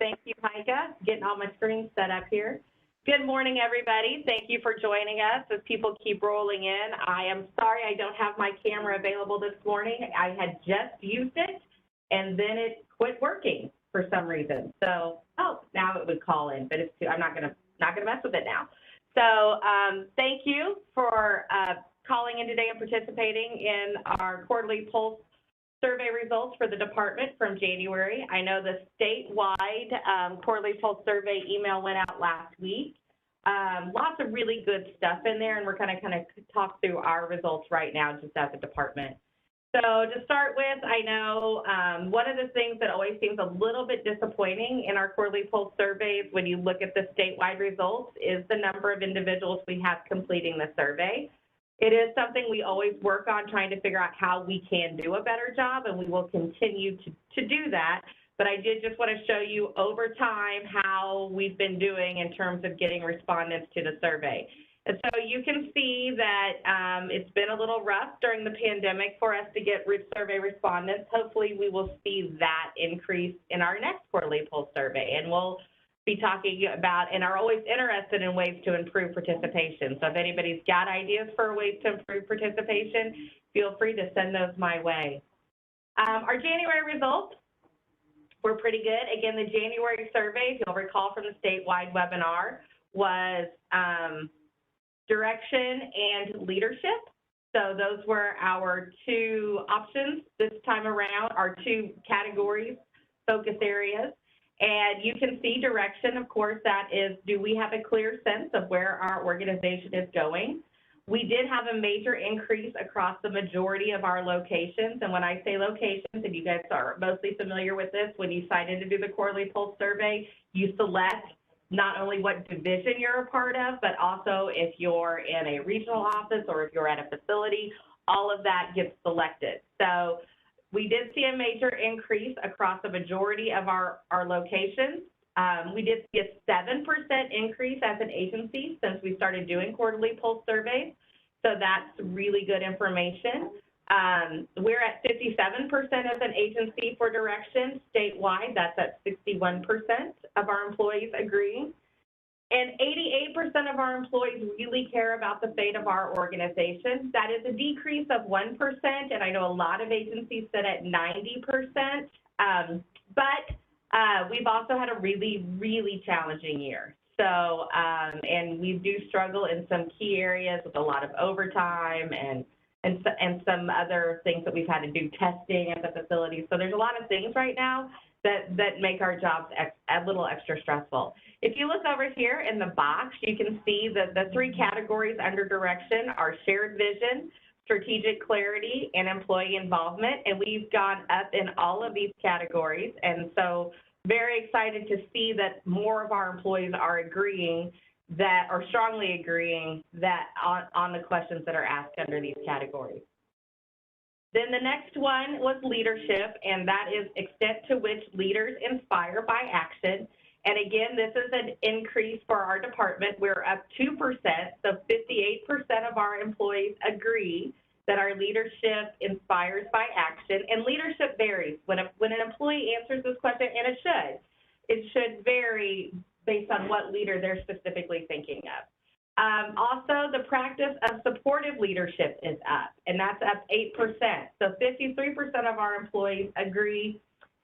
Thank you, Micah. Getting all my screens set up here. Good morning, everybody. Thank you for joining us as people keep rolling in. I am sorry I don't have my camera available this morning. I had just used it, and then it quit working for some reason. So, now it would call in, but I'm not gonna mess with it now. So, thank you for calling in today and participating in our quarterly Pulse survey results for the department from January. I know the statewide quarterly Pulse survey email went out last week. Lots of really good stuff in there, and we're going to kind of talk through our results right now just as a department. So to start with, I know one of the things that always seems a little bit disappointing in our quarterly Pulse surveys when you look at the statewide results is the number of individuals we have completing the survey. It is something we always work on, trying to figure out how we can do a better job, and we will continue to do that. But I did just want to show you over time how we've been doing in terms of getting respondents to the survey. And so you can see that it's been a little rough during the pandemic for us to get survey respondents. Hopefully we will see that increase in our next quarterly Pulse survey, and we'll be talking about and are always interested in ways to improve participation. So if anybody's got ideas for ways to improve participation, feel free to send those my way. Our January results were pretty good. Again, the January survey, if you'll recall from the statewide webinar, was direction and leadership. So those were our two options this time around, our two categories, focus areas. And you can see direction, of course, that is, do we have a clear sense of where our organization is going? We did have a major increase across the majority of our locations. And when I say locations, and you guys are mostly familiar with this, when you sign in to do the quarterly Pulse survey, you select not only what division you're a part of, but also if you're in a regional office or if you're at a facility, all of that gets selected. So we did see a major increase across the majority of our locations. We did see a 7% increase as an agency since we started doing quarterly Pulse surveys. So that's really good information. We're at 57% as an agency for direction statewide. That's at 61% of our employees agreeing. And 88% of our employees really care about the fate of our organization. That is a decrease of 1%, and I know a lot of agencies sit at 90%, but we've also had a really, really challenging year. So, and we do struggle in some key areas with a lot of overtime and some other things that we've had to do testing at the facility. So there's a lot of things right now that make our jobs a little extra stressful. If you look over here in the box, you can see that the three categories under direction are shared vision, strategic clarity, and employee involvement. And we've gone up in all of these categories. And so very excited to see that more of our employees are agreeing that, or strongly agreeing that on the questions that are asked under these categories. Then the next one was leadership, and that is extent to which leaders inspire by action. And again, this is an increase for our department. We're up 2%, so 58% of our employees agree that our leadership inspires by action. And leadership varies. When an employee answers this question, and it should vary based on what leader they're specifically thinking of. Also, the practice of supportive leadership is up, and that's up 8%. So 53% of our employees agree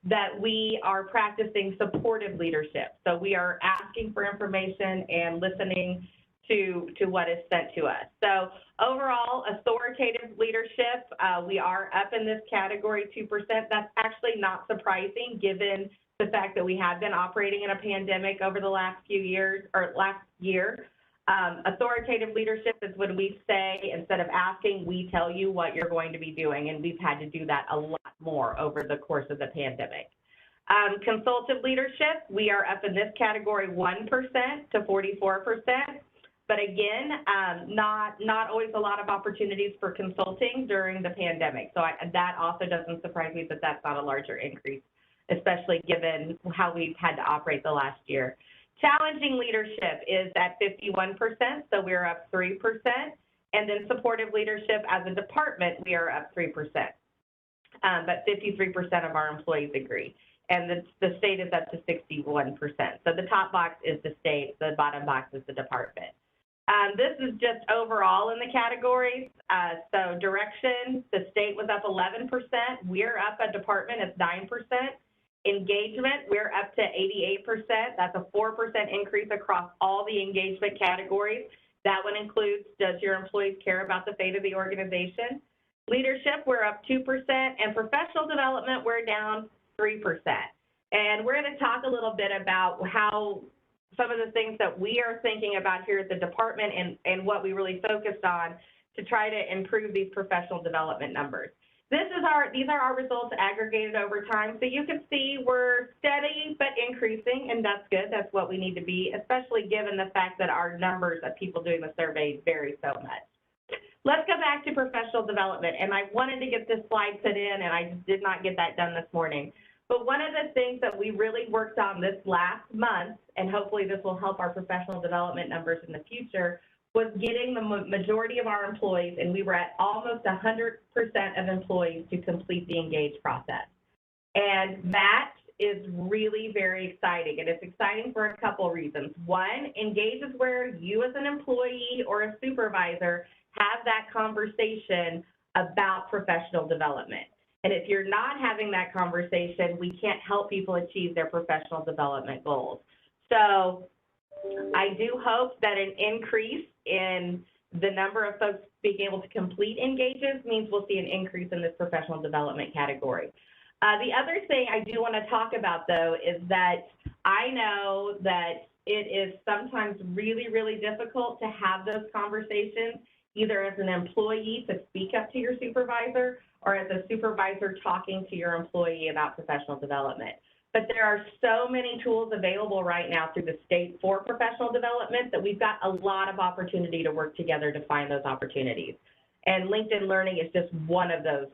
that we are practicing supportive leadership. So we are asking for information and listening to what is sent to us. So overall, authoritative leadership, we are up in this category 2%. That's actually not surprising given the fact that we have been operating in a pandemic over the last few years, or last year. Authoritative leadership is when we say, instead of asking, we tell you what you're going to be doing, and we've had to do that a lot more over the course of the pandemic. Consultative leadership, we are up in this category 1% to 44%, but again, not always a lot of opportunities for consulting during the pandemic. So that also doesn't surprise me that that's not a larger increase, especially given how we've had to operate the last year. Challenging leadership is at 51%, so we're up 3%. And then supportive leadership as a department, we are up 3%. But 53% of our employees agree. and the state is up to 61%. So the top box is the state, the bottom box is the department. This is just overall in the categories. So direction, the state was up 11%. We're up a department of 9%. Engagement, we're up to 88%. That's a 4% increase across all the engagement categories. That one includes, does your employees care about the fate of the organization? Leadership, we're up 2%. And professional development, we're down 3%. And we're going to talk a little bit about how some of the things that we are thinking about here at the department and what we really focused on to try to improve these professional development numbers. These are our results aggregated over time. So you can see we're steady but increasing, and that's good. That's what we need to be, especially given the fact that our numbers of people doing the survey vary so much. Let's go back to professional development, and I wanted to get this slide put in, and I just did not get that done this morning. But one of the things that we really worked on this last month, and hopefully this will help our professional development numbers in the future, was getting the majority of our employees, and we were at almost 100% of employees to complete the Engage process. And that is really very exciting, and it's exciting for a couple reasons. One, Engage is where you as an employee or a supervisor have that conversation about professional development. And if you're not having that conversation, we can't help people achieve their professional development goals. So I do hope that an increase in the number of folks being able to complete Engages means we'll see an increase in this professional development category. The other thing I do want to talk about, though, is that I know that it is sometimes really, really difficult to have those conversations, either as an employee to speak up to your supervisor or as a supervisor talking to your employee about professional development. But there are so many tools available right now through the state for professional development that we've got a lot of opportunity to work together to find those opportunities. And LinkedIn Learning is just one of those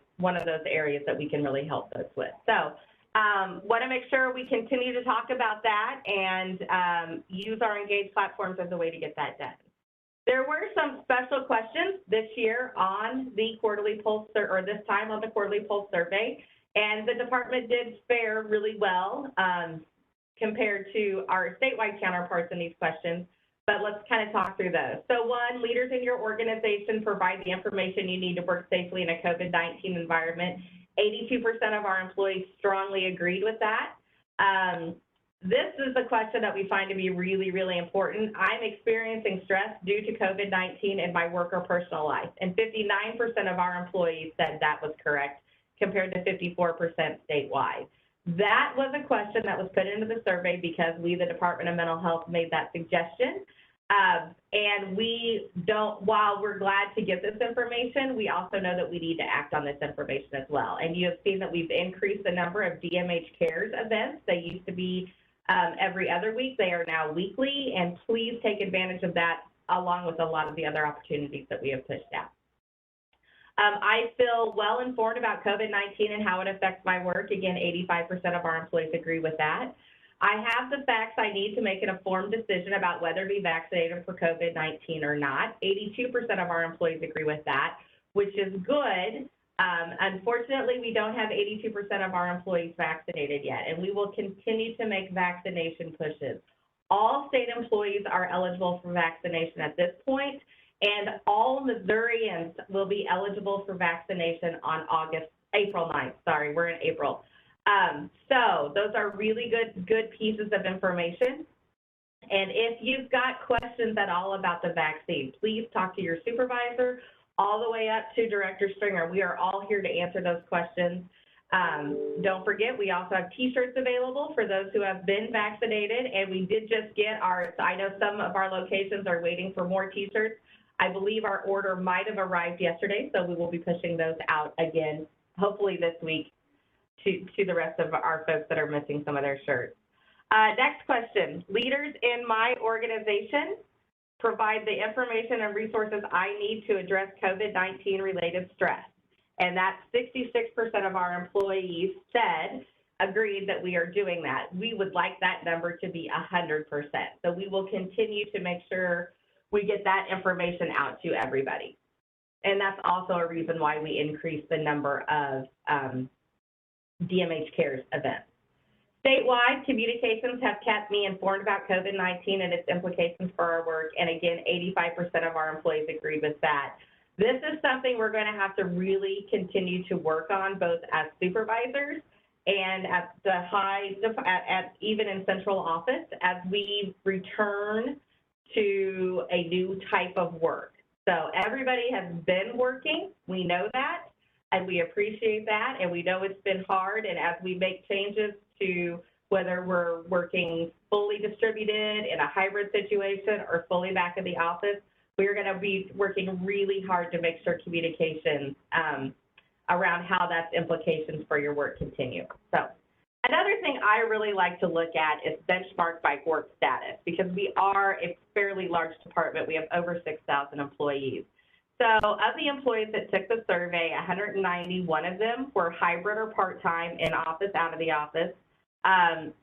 areas that we can really help folks with. So want to make sure we continue to talk about that and use our Engage platforms as a way to get that done. There were some special questions this year on the quarterly pulse, or this time on the quarterly pulse survey. And the department did fare really well compared to our statewide counterparts in these questions, but let's kind of talk through those. So one, leaders in your organization provide the information you need to work safely in a COVID-19 environment. 82% of our employees strongly agreed with that. This is a question that we find to be really, really important. I'm experiencing stress due to COVID-19 in my work or personal life, and 59% of our employees said that was correct, compared to 54% statewide. That was a question that was put into the survey because we, the Department of Mental Health, made that suggestion. And we don't, while we're glad to get this information, we also know that we need to act on this information as well. And you have seen that we've increased the number of DMH Cares events. They used to be every other week. They are now weekly, and please take advantage of that along with a lot of the other opportunities that we have pushed out. I feel well informed about COVID-19 and how it affects my work. Again, 85% of our employees agree with that. I have the facts I need to make an informed decision about whether to be vaccinated for COVID-19 or not. 82% of our employees agree with that, which is good. Unfortunately, we don't have 82% of our employees vaccinated yet, and we will continue to make vaccination pushes. All state employees are eligible for vaccination at this point, and all Missourians will be eligible for vaccination on April 9th. Sorry, we're in April. So those are really good pieces of information. And if you've got questions at all about the vaccine, please talk to your supervisor all the way up to Director Stringer. We are all here to answer those questions. Don't forget, we also have T-shirts available for those who have been vaccinated, and we did just get I know some of our locations are waiting for more T-shirts. I believe our order might have arrived yesterday, so we will be pushing those out again, hopefully this week, to the rest of our folks that are missing some of their shirts. Next question. Leaders in my organization provide the information and resources I need to address COVID-19 related stress. And that's 66% of our employees agreed that we are doing that. We would like that number to be 100%. So we will continue to make sure we get that information out to everybody. And that's also a reason why we increased the number of DMH Cares events. Statewide, communications have kept me informed about COVID-19 and its implications for our work, and again, 85% of our employees agreed with that. This is something we're going to have to really continue to work on, both as supervisors and at the even in central office, as we return to a new type of work. So everybody has been working, we know that, and we appreciate that, and we know it's been hard, and as we make changes to whether we're working fully distributed in a hybrid situation or fully back in the office, we're going to be working really hard to make sure communications around how that's implications for your work continue. So another thing I really like to look at is benchmark by work status, because we are a fairly large department. We have over 6,000 employees. So of the employees that took the survey, 191 of them were hybrid or part-time, in office, out of the office.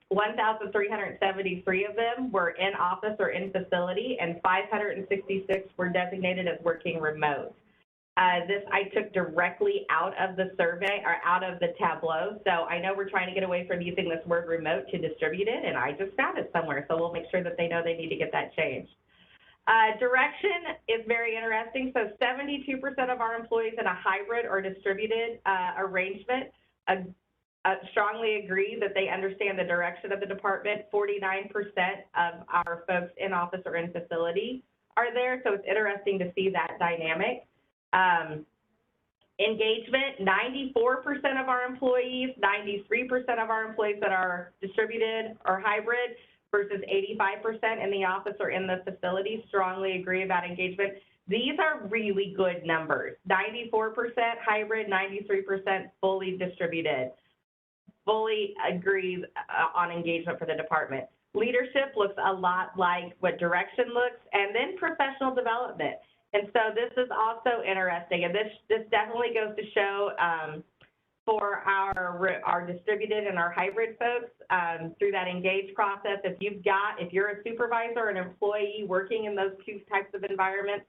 1,373 of them were in office or in facility, and 566 were designated as working remote. This I took directly out of the survey, or out of the Tableau. So I know we're trying to get away from using this word remote to distributed, and I just found it somewhere. So we'll make sure that they know they need to get that changed. Direction is very interesting. So 72% of our employees in a hybrid or distributed arrangement strongly agree that they understand the direction of the department. 49% of our folks in office or in facility are there. So it's interesting to see that dynamic. Engagement, 94% of our employees, 93% of our employees that are distributed or hybrid versus 85% in the office or in the facility strongly agree about engagement. These are really good numbers. 94% hybrid, 93% fully distributed. Fully agrees on engagement for the department. Leadership looks a lot like what direction looks, and then professional development. And so this is also interesting, and this definitely goes to show for our distributed and our hybrid folks through that engage process. If you're a supervisor or an employee working in those two types of environments,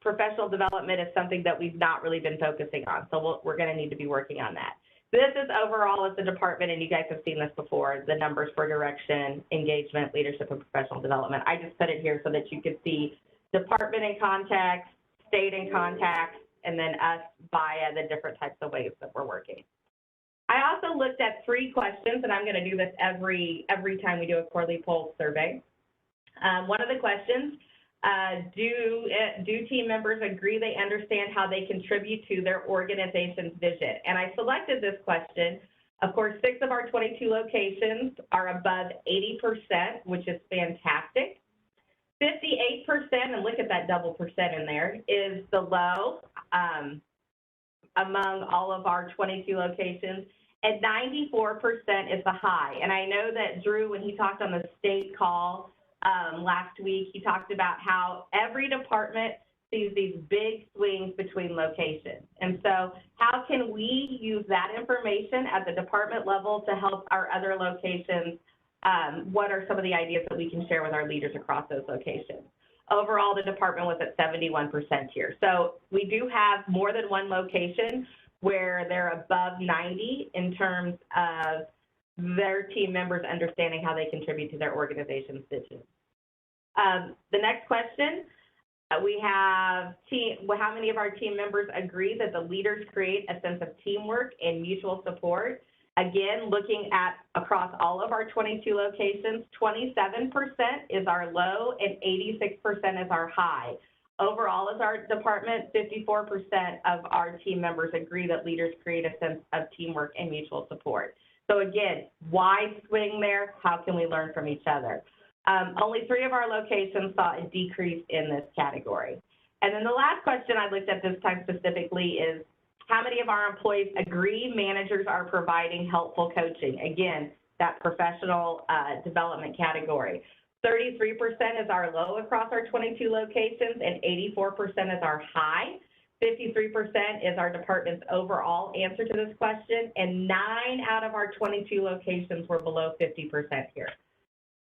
professional development is something that we've not really been focusing on. So we're going to need to be working on that. This is overall as a department, and you guys have seen this before, the numbers for direction, engagement, leadership, and professional development. I just put it here so that you could see department in context, state in context, and then us via the different types of ways that we're working. I also looked at 3 questions, and I'm going to do this every time we do a quarterly poll survey. One of the questions, do team members agree they understand how they contribute to their organization's vision? And I selected this question. Of course, 6 of our 22 locations are above 80%, which is fantastic. 58%, and look at that double percent in there, is the low among all of our 22 locations, and 94% is the high. And I know that Drew, when he talked on the state call last week, he talked about how every department sees these big swings between locations. And so how can we use that information at the department level to help our other locations? What are some of the ideas that we can share with our leaders across those locations? Overall, the department was at 71% here. So we do have more than one location where they're above 90 in terms of their team members understanding how they contribute to their organization's vision. The next question, we have how many of our team members agree that the leaders create a sense of teamwork and mutual support? Again, looking at across all of our 22 locations, 27% is our low and 86% is our high. Overall, as our department, 54% of our team members agree that leaders create a sense of teamwork and mutual support. So again, wide swing there. How can we learn from each other? Only 3 of our locations saw a decrease in this category. And then the last question I looked at this time specifically is, how many of our employees agree managers are providing helpful coaching? Again, that professional development category. 33% is our low across our 22 locations, and 84% is our high. 53% is our department's overall answer to this question, and 9 out of our 22 locations were below 50% here.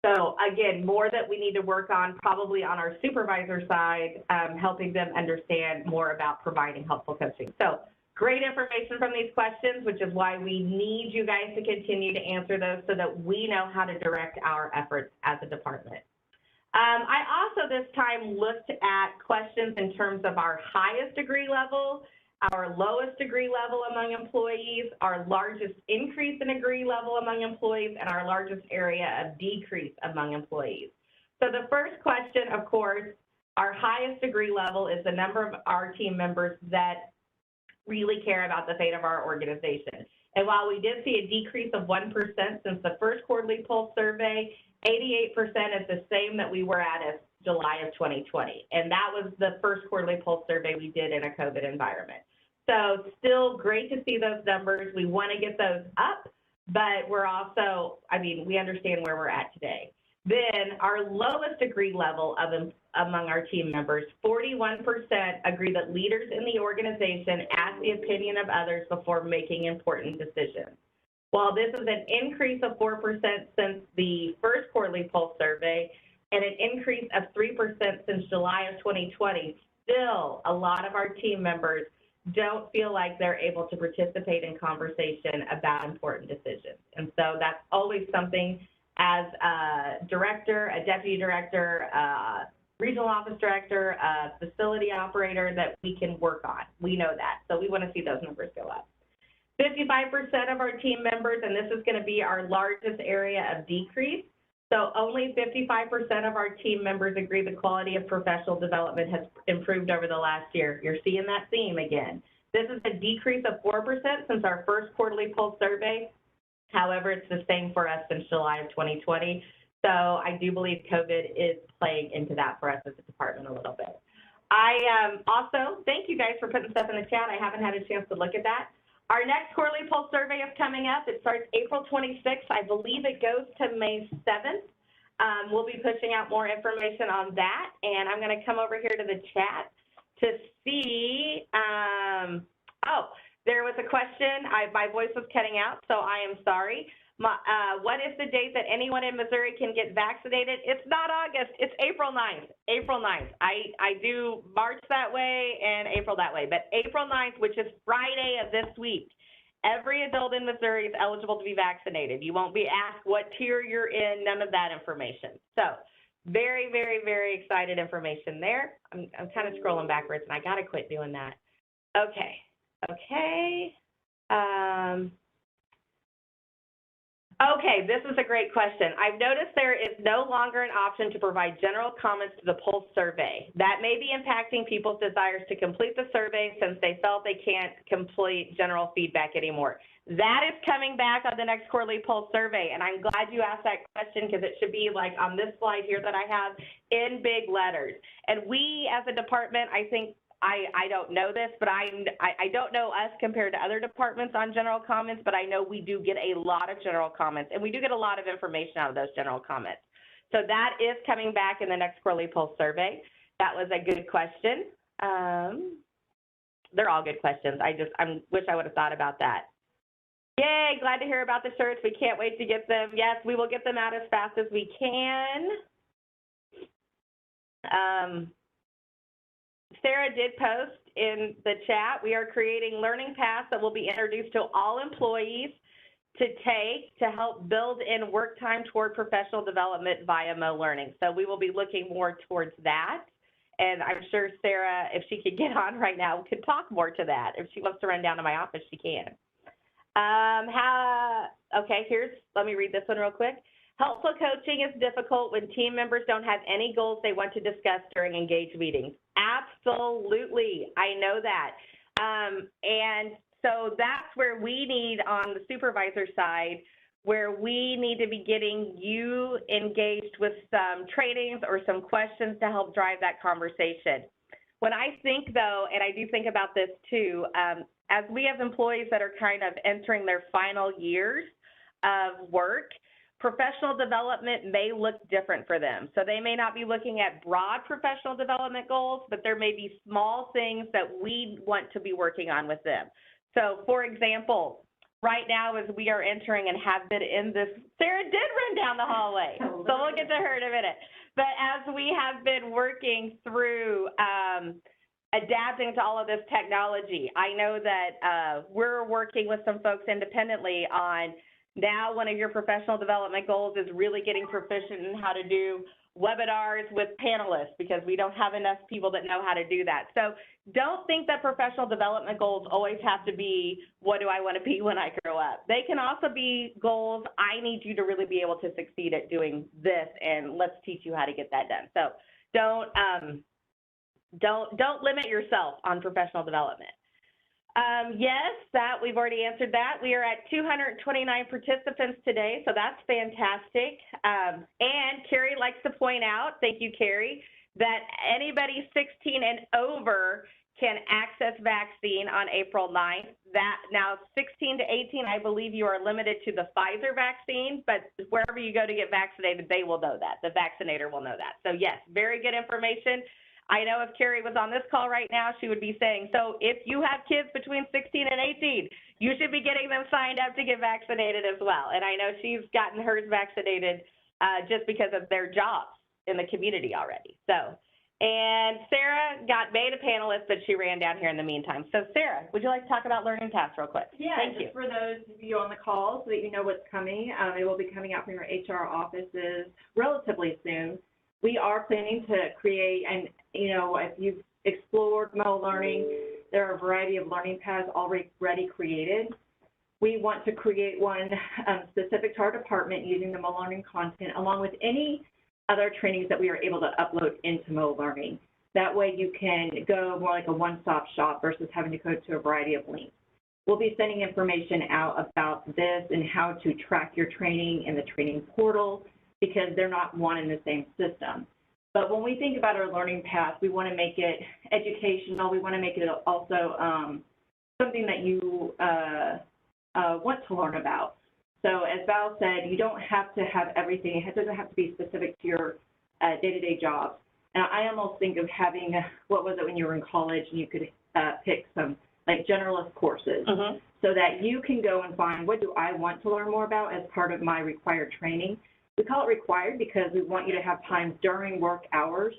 So again, more that we need to work on, probably on our supervisor side, helping them understand more about providing helpful coaching. So Great information from these questions, which is why we need you guys to continue to answer those so that we know how to direct our efforts as a department. I also this time looked at questions in terms of our highest degree level, our lowest degree level among employees, our largest increase in degree level among employees, and our largest area of decrease among employees. So the first question, of course, our highest degree level is the number of our team members that really care about the fate of our organization. And while we did see a decrease of 1% since the first quarterly pulse survey, 88% is the same that we were at as July of 2020. And that was the first quarterly pulse survey we did in a COVID environment. So still great to see those numbers. We want to get those up, but we're also, I mean, we understand where we're at today. Then our lowest degree level among our team members, 41% agree that leaders in the organization ask the opinion of others before making important decisions. While this is an increase of 4% since the first quarterly pulse survey and an increase of 3% since July of 2020, still a lot of our team members don't feel like they're able to participate in conversation about important decisions. And so that's always something as a director, a deputy director, regional office director, a facility operator that we can work on. We know that. So we want to see those numbers go up. 55% of our team members, and this is going to be our largest area of decrease, so only 55% of our team members agree the quality of professional development has improved over the last year. You're seeing that theme again. This is a decrease of 4% since our first quarterly pulse survey. However, it's the same for us since July of 2020. So I do believe COVID is playing into that for us as a department a little bit. I also, thank you guys for putting stuff in the chat. I haven't had a chance to look at that. Our next quarterly pulse survey is coming up. It starts April 26th. I believe it goes to May 7th. We'll be pushing out more information on that. And I'm going to come over here to the chat to see. Oh, there was a question. My voice was cutting out, so I am sorry. What is the date that anyone in Missouri can get vaccinated? It's not August. It's April 9th. April 9th. I do March that way and April that way. But April 9th, which is Friday of this week, every adult in Missouri is eligible to be vaccinated. You won't be asked what tier you're in, none of that information. So very, very, very excited information there. I'm kind of scrolling backwards, and I got to quit doing that. Okay. Okay, this is a great question. I've noticed there is no longer an option to provide general comments to the pulse survey. That may be impacting people's desires to complete the survey since they felt they can't complete general feedback anymore. That is coming back on the next quarterly pulse survey, and I'm glad you asked that question because it should be like on this slide here that I have in big letters. And we as a department, I think, I don't know this, but I don't know us compared to other departments on general comments, but I know we do get a lot of general comments, and we do get a lot of information out of those general comments. So that is coming back in the next quarterly pulse survey. That was a good question. They're all good questions. I wish I would have thought about that. Yay, glad to hear about the shirts. We can't wait to get them. Yes, we will get them out as fast as we can. Sarah did post in the chat, we are creating learning paths that will be introduced to all employees to take to help build in work time toward professional development via MoLearning. So we will be looking more towards that. And I'm sure Sarah, if she could get on right now, could talk more to that. If she wants to run down to my office, she can. Okay, let me read this one real quick. Helpful coaching is difficult when team members don't have any goals they want to discuss during engaged meetings. Absolutely, I know that. And so that's where we need on the supervisor side, where we need to be getting you engaged with some trainings or some questions to help drive that conversation. When I think though, and I do think about this too, as we have employees that are kind of entering their final years of work, professional development may look different for them. So they may not be looking at broad professional development goals, but there may be small things that we want to be working on with them. So for example, right now as we are entering and have been in this, Sarah did run down the hallway, so we'll get to her in a minute. But as we have been working through adapting to all of this technology. I know that we're working with some folks independently on now one of your professional development goals is really getting proficient in how to do webinars with panelists because we don't have enough people that know how to do that. So don't think that professional development goals always have to be, what do I want to be when I grow up? They can also be goals, I need you to really be able to succeed at doing this, and let's teach you how to get that done. So don't limit yourself on professional development. Yes, that we've already answered that. We are at 229 participants today, so that's fantastic. And Carrie likes to point out, thank you, Carrie, that anybody 16 and over can access vaccine on April 9th. That now 16 to 18, I believe you are limited to the Pfizer vaccine, but wherever you go to get vaccinated, they will know that. The vaccinator will know that. So yes, very good information. I know if Carrie was on this call right now, she would be saying, so if you have kids between 16 and 18, you should be getting them signed up to get vaccinated as well. And I know she's gotten hers vaccinated just because of their jobs in the community already. So, and Sarah got made a panelist, but she ran down here in the meantime. So Sarah, would you like to talk about Learning Paths real quick? Yeah, Thank you. For those of you on the call so that you know what's coming, it will be coming out from your HR offices relatively soon. We are planning to create, and if you've explored Mo Learning, there are a variety of learning paths already created. We want to create one specific to our department using the Mo Learning content, along with any other trainings that we are able to upload into Mo Learning. That way you can go more like a one-stop shop versus having to go to a variety of links. We'll be sending information out about this and how to track your training in the training portal, because they're not one and the same system. But when we think about our learning path, we want to make it educational. We want to make it also something that you want to learn about. So as Val said, you don't have to have everything. It doesn't have to be specific to your day-to-day jobs. And I almost think of having, what was it when you were in college and you could pick some like generalist courses, so that you can go and find, what do I want to learn more about as part of my required training? We call it required because we want you to have time during work hours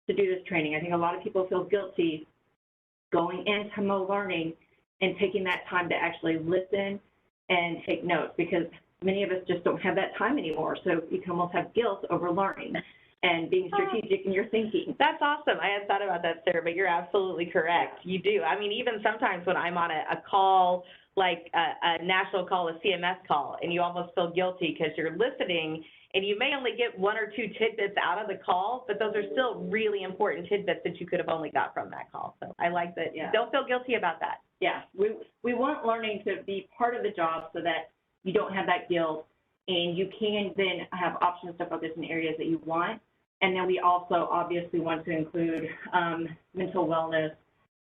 to do this training. I think a lot of people feel guilty going into Mo Learning and taking that time to actually listen and take notes, because many of us just don't have that time anymore. So you can almost have guilt over learning and being strategic in your thinking. That's awesome. I hadn't thought about that, Sarah, but you're absolutely correct. You do. I mean, even sometimes when I'm on a call, like a national call, a CMS call, and you almost feel guilty because you're listening, and you may only get one or two tidbits out of the call, but those are still really important tidbits that you could have only got from that call. So I like that. Yeah. Don't feel guilty about that. Yeah, we want learning to be part of the job so that you don't have that guilt, and you can then have options to focus in areas that you want. And then we also obviously want to include mental wellness,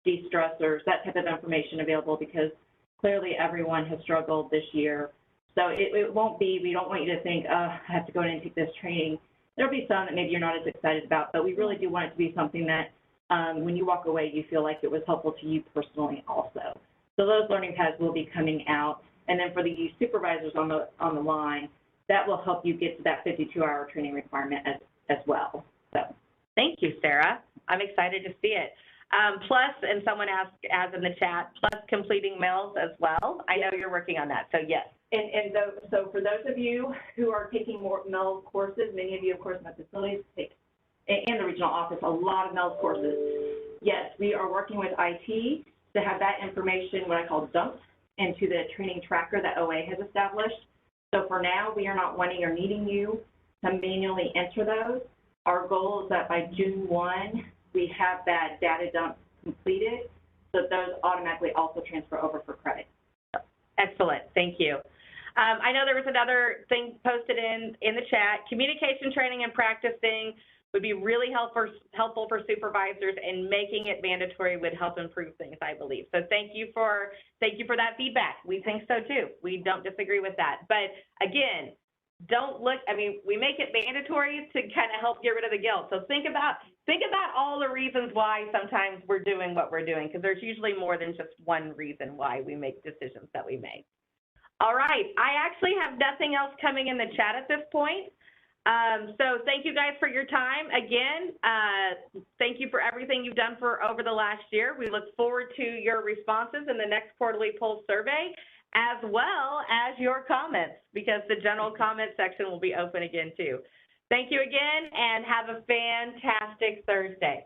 de-stressors, that type of information available, because clearly everyone has struggled this year. So it won't be, we don't want you to think, I have to go in and take this training. There'll be some that maybe you're not as excited about, but we really do want it to be something that when you walk away, you feel like it was helpful to you personally also. So those learning paths will be coming out. And then for the youth supervisors on the line, that will help you get to that 52-hour training requirement as well. So thank you, Sarah. I'm excited to see it. Plus, and someone asked, as in the chat, plus completing MELS as well. I know you're working on that, so yes. So for those of you who are taking more MELS courses, many of you, of course, in the facilities take, and the regional office, a lot of MELS courses. Yes, we are working with IT to have that information, what I call dumped, into the training tracker that OA has established. So for now, we are not wanting or needing you to manually enter those. Our goal is that by June 1, we have that data dump completed, so those automatically also transfer over for credit. Excellent, thank you. I know there was another thing posted in the chat. Communication training and practicing would be really helpful for supervisors, and making it mandatory would help improve things, I believe. So thank you for that feedback. We think so too. We don't disagree with that. But again, we make it mandatory to kind of help get rid of the guilt. So think about all the reasons why sometimes we're doing what we're doing, because there's usually more than just one reason why we make decisions that we make. All right, I actually have nothing else coming in the chat at this point. So thank you guys for your time. Again, thank you for everything you've done for over the last year. We look forward to your responses in the next quarterly poll survey, as well as your comments, because the general comment section will be open again too. Thank you again, and have a fantastic Thursday.